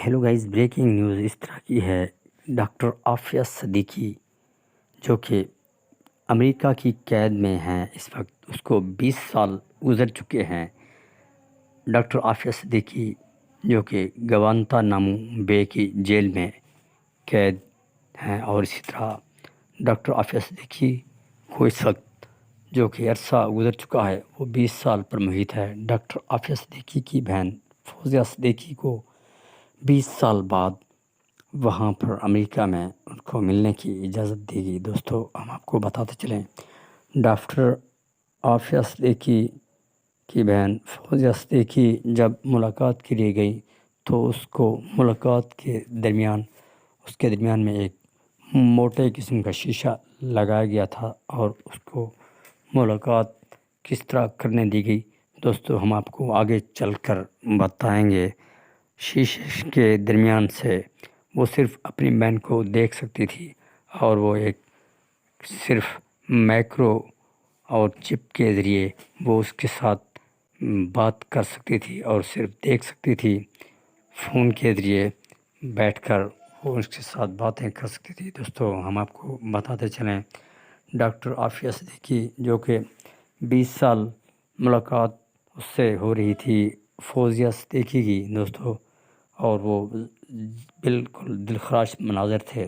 Hello guys, breaking news اس طرح کی ہے۔ ڈاکٹر عافیہ صدیقی جو کہ امریکہ کی قید میں ہیں اس وقت، اس کو 20 سال گزر چکے ہیں۔ ڈاکٹر عافیہ صدیقی جو کہ گوانتانامو بے کی جیل میں قید ہیں، اور اسی طرح ڈاکٹر عافیہ صدیقی کو اس وقت جو کہ عرصہ گزر چکا ہے وہ 20 سال پر محیط ہے۔ ڈاکٹر عافیہ صدیقی کی بہن فوزیہ صدیقی کو 20 سال بعد وہاں پر امریکہ میں ان کو ملنے کی اجازت دی گئی۔ دوستو، ہم آپ کو بتاتے چلیں، ڈاکٹر عافیہ صدیقی کی بہن فوزیہ صدیقی جب ملاقات کے لیے گئی تو اس کو ملاقات کے درمیان میں ایک موٹے قسم کا شیشہ لگایا گیا تھا، اور اس کو ملاقات کس طرح کرنے دی گئی دوستو ہم آپ کو آگے چل کر بتائیں گے۔ شیشے کے درمیان سے وہ صرف اپنی بہن کو دیکھ سکتی تھی، اور وہ ایک صرف مائکرو اور چپ کے ذریعے وہ اس کے ساتھ بات کر سکتی تھی، اور صرف دیکھ سکتی تھی۔ فون کے ذریعے بیٹھ کر وہ اس کے ساتھ باتیں کر سکتی تھی۔ دوستو، ہم آپ کو بتاتے چلیں، ڈاکٹر عافیہ صدیقی جو کہ 20 سال ملاقات اس سے ہو رہی تھی فوزیہ صدیقی کی دوستو، اور وہ بالکل دلخراش مناظر تھے۔